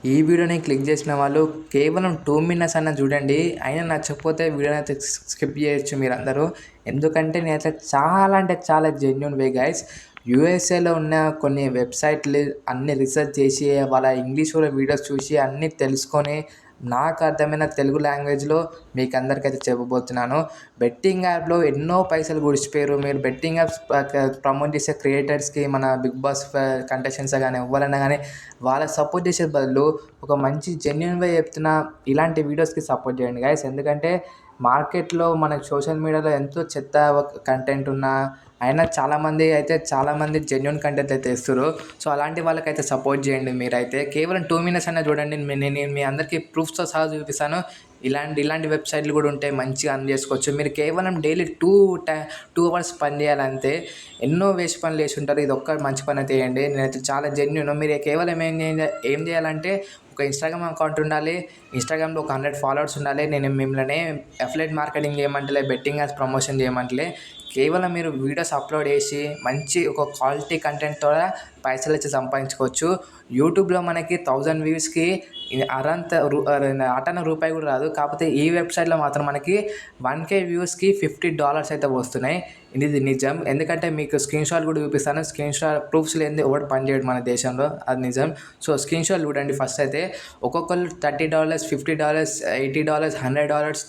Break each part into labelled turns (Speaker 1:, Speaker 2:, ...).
Speaker 1: ఈ వీడియోని క్లిక్ చేసిన వాళ్ళు కేవలం 2 మినిట్స్ అన్నా చూడండి. అయినా నచ్చకపోతే వీడియోని అయితే స్కిప్ చేయొచ్చు మీరందరూ. ఎందుకంటే నేనైతే చాలా అంటే చాలా జెన్యూన్ వే గైస్. యూఎస్ఏలో ఉన్న కొన్ని వెబ్‌సైట్‌లు అన్నీ రిసర్చ్ చేసి, వాళ్ళ ఇంగ్లీష్‌లో వీడియోస్ చూసి అన్నీ తెలుసుకొని, నాకు అర్థమైన తెలుగు లాంగ్వేజ్‌లో మీకందరికైతే చెప్పబోతున్నాను. బెట్టింగ్ యాప్‌లో ఎన్నో పైసలు గుడిచిపోయారు. మీరు బెట్టింగ్ యాప్స్ ప్రమోట్ చేసే క్రియేటర్స్‌కి, మన బిగ్ బాస్ కంటెస్టెంట్స్ గానీ ఎవ్వరైనా గానీ వాళ్ళకి సపోర్ట్ చేసే బదులు ఒక మంచి జెన్యూన్‌గా చెప్తున్న ఇలాంటి వీడియోస్‌కి సపోర్ట్ చేయండి గైస్. ఎందుకంటే మార్కెట్‌లో మనకు సోషల్ మీడియాలో ఎంతో చెత్త కంటెంట్ ఉన్నా అయినా చాలామంది జెన్యూన్ కంటెంట్ అయితే ఇస్తుర్రు. సో అలాంటి వాళ్ళకైతే సపోర్ట్ చేయండి మీరైతే. కేవలం 2 మినిట్స్ అన్నా చూడండి. నేను మీ అందరికీ ప్రూఫ్స్‌తో సహా చూపిస్తాను. ఇలాంటి వెబ్‌సైట్‌లు కూడా ఉంటాయి. మంచిగా ఎర్న్ చేసుకోవచ్చు. మీరు కేవలం డైలీ 2 అవర్స్ పని చేయాలంతే. ఎన్నో వేస్ట్ పనులు చేసి ఉంటారు. ఇది ఒక్క మంచి పని అయితే చేయండి. నేనైతే చాలా జెన్యూన్. మీరు కేవలం ఏం చేయాలంటే ఒక ఇన్‌స్టాగ్రామ్ అకౌంట్ ఉండాలి. ఇన్‌స్టాగ్రామ్‌లో ఒక 100 ఫాలోవర్స్ ఉండాలి. నేను మిమ్మల్ని అఫిలియేట్ మార్కెటింగ్ చేయమంటలే, బెట్టింగ్ యాప్స్ ప్రమోషన్ చేయమంటలే. కేవలం మీరు వీడియోస్ అప్లోడ్ చేసి మంచి ఒక క్వాలిటీ కంటెంట్ ద్వారా పైసలొచ్చి సంపాదించుకోవచ్చు. యూట్యూబ్‌లో మనకి 1000 వ్యూస్‌కి అటన రూపాయి కూడా రాదు. కాకపోతే ఈ వెబ్‌సైట్‌లో మాత్రం మనకి 1K వ్యూస్‌కి $50 అయితే వస్తున్నాయి. ఇది నిజం. ఎందుకంటే మీకు స్క్రీన్‌షాట్ కూడా చూపిస్తాను. స్క్రీన్‌షాట్ ప్రూఫ్స్ లేనిదే ఎవడు పని చేయడు మన దేశంలో. అది నిజం. సో స్క్రీన్‌షాట్ చూడండి ఫస్ట్ అయితే. ఒక్కొక్కళ్ళు $30, $50, $80, $100,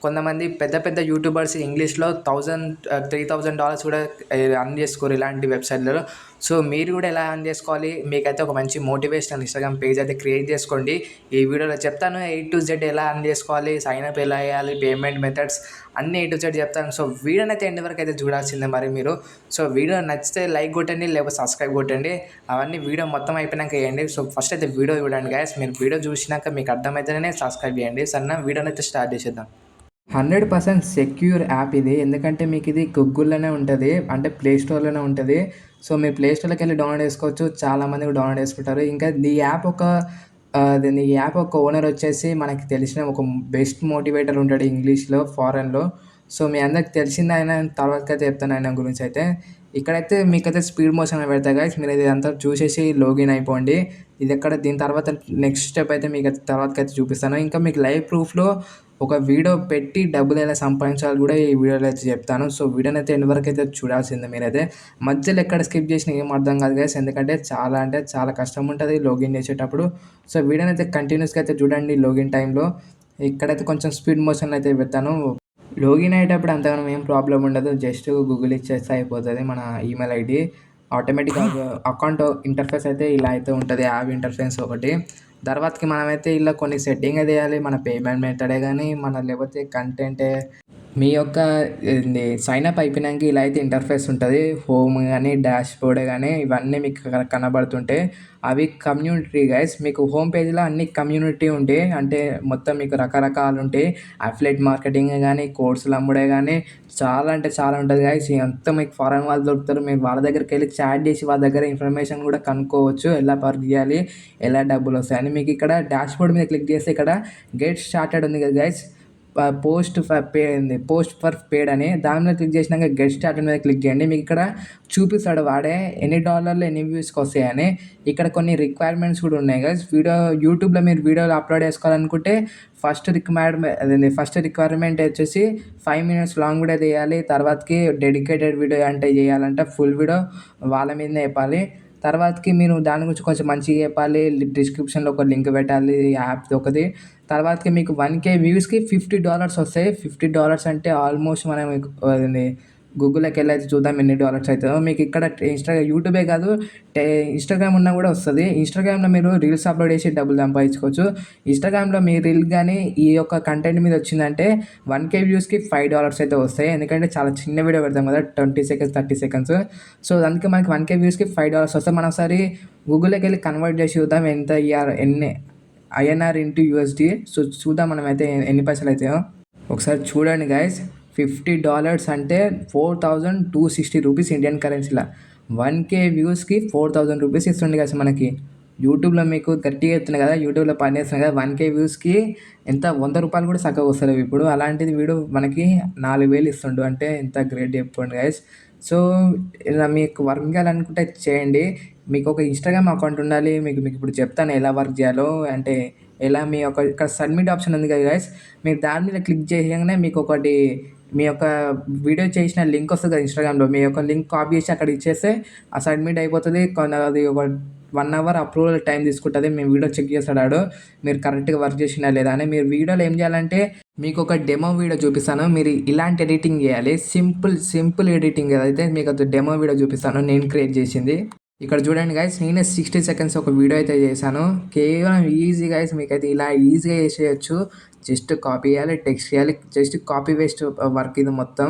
Speaker 1: కొంతమంది పెద్ద పెద్ద యూట్యూబర్స్ ఇంగ్లీష్‌లో 1000, $3000 కూడా ఎర్న్ చేసుకోరు ఇలాంటి వెబ్‌సైట్‌లలో. సో మీరు కూడా ఎలా ఎర్న్ చేసుకోవాలి, మీకైతే ఒక మంచి మోటివేషనల్ ఇన్‌స్టాగ్రామ్ పేజ్ అయితే క్రియేట్ చేసుకోండి. ఈ వీడియోలో చెప్తాను A to Z ఎలా ఎర్న్ చేసుకోవాలి, సైన్ అప్ ఎలా చేయాలి, పేమెంట్ మెథడ్స్ అన్నీ A to Z చెప్తాను. సో వీడియోని అయితే ఎండ్ వరకు అయితే చూడాల్సిందే మరి మీరు. సో వీడియో నచ్చితే లైక్ కొట్టండి, లేకపోతే సబ్స్క్రైబ్ కొట్టండి. అవన్నీ వీడియో మొత్తం అయిపోయినాక చేయండి. సో ఫస్ట్ అయితే వీడియో చూడండి గైస్. మీరు వీడియో చూసినాక మీకు అర్థమైతేనే సబ్స్క్రైబ్ చేయండి. సరేనా, వీడియోని అయితే స్టార్ట్ చేసేద్దాం. 100% సెక్యూర్ యాప్ ఇది. ఎందుకంటే మీకు ఇది గూగుల్‌లోనే ఉంటది. అంటే ప్లే స్టోర్‌లోనే ఉంటది. సో మీరు ప్లే స్టోర్‌లోకెళ్ళి డౌన్లోడ్ చేసుకోవచ్చు. చాలామంది కూడా డౌన్లోడ్ చేసుకుంటారు. ఇంకా ఈ యాప్ ఒక ఓనర్ వచ్చేసి మనకి తెలిసిన ఒక బెస్ట్ మోటివేటర్ ఉంటాడు ఇంగ్లీష్‌లో, ఫారెన్‌లో. సో మీ అందరికి తెలిసింది ఆయన. తర్వాతకైతే చెప్తాను ఆయన గురించి అయితే. ఇక్కడైతే మీకైతే స్పీడ్ మోషన్ అని పెడతా గైస్. మీరు ఇదంతా చూసేసి లాగిన్ అయిపోండి. దీని తర్వాత నెక్స్ట్ స్టెప్ అయితే మీకు తర్వాతకైతే చూపిస్తాను. ఇంకా మీకు లైవ్ ప్రూఫ్‌లో ఒక వీడియో పెట్టి డబ్బులు ఎలా సంపాదించాలో కూడా ఈ వీడియోలో అయితే చెప్తాను. సో వీడియోని అయితే ఎండ్ వరకు అయితే చూడాల్సిందే మీరైతే. మధ్యలో ఎక్కడ స్కిప్ చేసినా ఏం అర్థం కాదు గైస్. ఎందుకంటే చాలా అంటే చాలా కష్టం ఉంటుంది లాగిన్ చేసేటప్పుడు. సో వీడియోని అయితే కంటిన్యూస్‌గా అయితే చూడండి లాగిన్ టైంలో. ఇక్కడైతే కొంచెం స్పీడ్ మోషన్‌లో అయితే పెడతాను. లాగిన్ అయ్యేటప్పుడు అంతగానం ఏం ప్రాబ్లమ్ ఉండదు. జస్ట్ గూగుల్ ఇచ్చేస్తే అయిపోతది మన ఈమెయిల్ ఐడీ. ఆటోమేటిక్‌గా అకౌంట్ ఇంటర్ఫేస్ అయితే ఇలా అయితే ఉంటది. యాప్ ఇంటర్ఫేస్ ఒకటి. తర్వాతకి మనమైతే ఇలా కొన్ని సెట్టింగ్ అయితే చేయాలి. మన పేమెంట్ మెథడే గానీ, లేకపోతే కంటెంటే మీ యొక్క సైన్ అప్ అయిపోయినాక ఇలా అయితే ఇంటర్ఫేస్ ఉంటుంది. హోమ్ కానీ, డాష్ బోర్డ్ కానీ ఇవన్నీ మీకు కనబడుతుంటాయి. అవి కమ్యూనిటీ గైస్. మీకు హోమ్ పేజ్‌లో అన్ని కమ్యూనిటీ ఉంటాయి. అంటే మొత్తం మీకు రకరకాలు ఉంటాయి. అఫిలియేట్ మార్కెటింగ్ కానీ, కోర్సులు అమ్ముడే కానీ చాలా అంటే చాలా ఉంటుంది గైస్. ఇదంతా మీకు ఫారెన్ వాళ్ళు దొరుకుతారు. మీరు వాళ్ళ దగ్గరికెళ్ళి చాట్ చేసి వాళ్ళ దగ్గర ఇన్ఫర్మేషన్ కూడా కనుక్కోవచ్చు. ఎలా వర్క్ చేయాలి, ఎలా డబ్బులు వస్తాయని. మీకు ఇక్కడ డాష్ బోర్డ్ మీద క్లిక్ చేస్తే ఇక్కడ గెట్ స్టార్టెడ్ ఉంది కదా గైస్. పోస్ట్ ఫర్ పేడ్ అని దాని మీద క్లిక్ చేసినాక గెట్ స్టార్టెడ్ మీద క్లిక్ చేయండి. మీకు ఇక్కడ చూపిస్తాడు వాడే ఎన్ని డాలర్లు ఎన్ని వ్యూస్కి వస్తాయని. ఇక్కడ కొన్ని రిక్వైర్మెంట్స్ కూడా ఉన్నాయి గైస్. యూట్యూబ్లో మీరు వీడియోలు అప్లోడ్ చేసుకోవాలనుకుంటే ఫస్ట్ రిక్వైర్మెంట్ వచ్చేసి 5 మినిట్స్ లాంగ్ వీడియో తీయాలి. తర్వాతకి డెడికేటెడ్ వీడియో అంటే చేయాలంటే ఫుల్ వీడియో వాళ్ళ మీదనే చెప్పాలి. తర్వాతకి మీరు దాని గురించి కొంచెం మంచిగా చెప్పాలి. డిస్క్రిప్షన్లో ఒక లింక్ పెట్టాలి యాప్ది ఒకటి. తర్వాతకి మీకు 1K వ్యూస్‌కి $50 వస్తాయి. $50 అంటే ఆల్మోస్ట్ మనం అది గూగుల్‌లోకి వెళ్ళి అయితే చూద్దాం ఎన్ని డాలర్స్ అవుతుందో. మీకు ఇక్కడ యూట్యూబే కాదు, ఇన్‌స్టాగ్రామ్ ఉన్నా కూడా వస్తుంది. ఇన్‌స్టాగ్రామ్‌లో మీరు రీల్స్ అప్లోడ్ చేసి డబ్బులు సంపాదించుకోవచ్చు. ఇన్‌స్టాగ్రామ్‌లో మీ రీల్ కానీ ఈ యొక్క కంటెంట్ మీద వచ్చిందంటే 1K వ్యూస్‌కి $5 అయితే వస్తాయి. ఎందుకంటే చాలా చిన్న వీడియో పెడతాం కదా, 20 సెకండ్స్ 30 సెకండ్స్. సో అందుకే మనకి 1K వ్యూస్‌కి $5 వస్తాయి. మనం ఒకసారి గూగుల్‌లోకి వెళ్ళి కన్వర్ట్ చేసి చూద్దాం ఎంత ఎన్ని ఐఎన్ఆర్ ఇంటూ యూఎస్డి. సో చూద్దాం మనమైతే ఎన్ని పైసలు అవుతాయో ఒకసారి చూడండి గైస్. $50 అంటే ₹4260 ఇండియన్ కరెన్సీలో. 1K వ్యూస్కి ₹4000 ఇస్తుండే కదా మనకి. యూట్యూబ్లో మీకు గట్టిగా చెప్తున్నాయి కదా, యూట్యూబ్లో పని చేస్తున్నాయి కదా, 1K వ్యూస్కి ఎంత ₹100 కూడా చక్కగా వస్తలేవు ఇప్పుడు. అలాంటిది వీడు మనకి 4000 ఇస్తుండు అంటే ఎంత గ్రేట్ చెప్పుకోండి గైస్. సో, ఇలా మీకు వర్క్ చేయాలనుకుంటే చేయండి. మీకొక ఇన్‌స్టాగ్రామ్ అకౌంట్ ఉండాలి. మీకిప్పుడు చెప్తాను ఎలా వర్క్ చేయాలో. అంటే ఎలా మీ యొక్క ఇక్కడ సబ్మిట్ ఆప్షన్ ఉంది కదా గైస్! మీరు దాని మీద క్లిక్ చేయంగానే మీకొకటి మీ యొక్క వీడియో చేసిన లింక్ వస్తది కదా ఇన్‌స్టాగ్రామ్‌లో. మీ యొక్క లింక్ కాపీ చేసి అక్కడ ఇచ్చేస్తే సబ్మిట్ అయిపోతది. అది ఒక 1 అవర్ అప్రూవల్ టైం తీసుకుంటది. మీ వీడియో చెక్ చేస్తాడు ఆడు. మీరు కరెక్ట్‌గా వర్క్ చేసిండా లేదా అని. మీరు వీడియోలో ఏం చేయాలంటే మీకొక డెమో వీడియో చూపిస్తాను. మీరు ఇలాంటి ఎడిటింగ్ చేయాలి. సింపుల్ ఎడిటింగ్ ఏదైతే మీకది డెమో వీడియో చూపిస్తాను నేను క్రియేట్ చేసింది. ఇక్కడ చూడండి గైస్, నేనే 60 సెకండ్స్ ఒక వీడియో అయితే చేశాను. కేవలం ఈజీ గైస్, మీకైతే ఇలా ఈజీగా చేసేయొచ్చు. జస్ట్ కాపీ చేయాలి, టెక్స్ట్ చేయాలి. జస్ట్ కాపీ పేస్ట్ వర్క్ ఇది మొత్తం.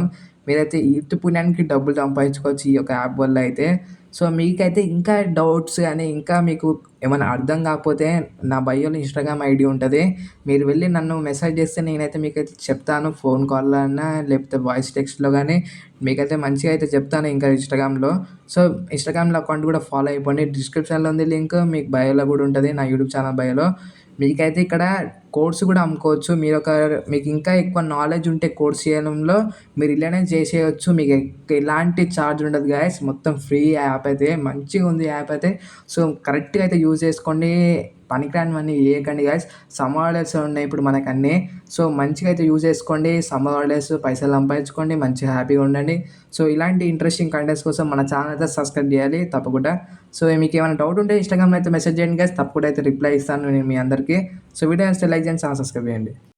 Speaker 1: మీరైతే ఇట్టి పుణ్యానికి డబ్బులు సంపాదించుకోవచ్చు ఈ యొక్క యాప్ వల్ల అయితే. సో, మీకైతే ఇంకా డౌట్స్ గాని, ఇంకా మీకు ఏమైనా అర్థం కాకపోతే నా బయోలో ఇన్‌స్టాగ్రామ్ ఐడీ ఉంటది. మీరు వెళ్లి నన్ను మెసేజ్ చేస్తే నేనైతే మీకైతే చెప్తాను. ఫోన్ కాల్‌లో అన్నా, లేకపోతే వాయిస్ టెక్స్ట్‌లో గానీ మీకైతే మంచిగా అయితే చెప్తాను ఇంకా ఇన్‌స్టాగ్రామ్‌లో. సో, ఇన్‌స్టాగ్రామ్‌లో అకౌంట్ కూడా ఫాలో అయిపోండి. డిస్క్రిప్షన్‌లో ఉంది లింక్. మీకు బయోలో కూడా ఉంటది. నా యూట్యూబ్ ఛానల్ బయోలో. మీకైతే ఇక్కడ కోడ్స్ కూడా అమ్ముకోవచ్చు. మీకు ఇంకా ఎక్కువ నాలెడ్జ్ ఉంటే కోడ్స్ చేయడంలో మీరు ఇలానే చేసేయొచ్చు. మీకు ఎలాంటి ఛార్జ్ ఉండదు గైస్. మొత్తం ఫ్రీ యాప్ అయితే. మంచిగా ఉంది యాప్ అయితే. సో, కరెక్ట్‌గా అయితే యూజ్ చేసుకోండి. పనికిరానివన్నీ చేయకండి గైస్. సమ్మర్ హాలిడేస్ ఉన్నాయి ఇప్పుడు మనకన్నీ. సో, మంచిగా అయితే యూజ్ చేసుకోండి. సమ్మర్ హాలిడేస్ పైసలు సంపాదించుకోండి. మంచిగా హ్యాపీగా ఉండండి. సో, ఇలాంటి ఇంట్రెస్టింగ్ కంటెంట్స్ కోసం మన ఛానల్ అయితే సబ్స్క్రైబ్ చేయాలి తప్పకుండా. సో, మీకేమైనా డౌట్ ఉంటే ఇన్‌స్టాగ్రామ్‌లో అయితే మెసేజ్ చేయండి గైస్. తప్పకుండా అయితే రిప్లై ఇస్తాను నేను మీ అందరికీ. సో, వీడియో నచ్చితే లైక్ చేయండి, ఛానల్ సబ్స్క్రైబ్ చేయండి.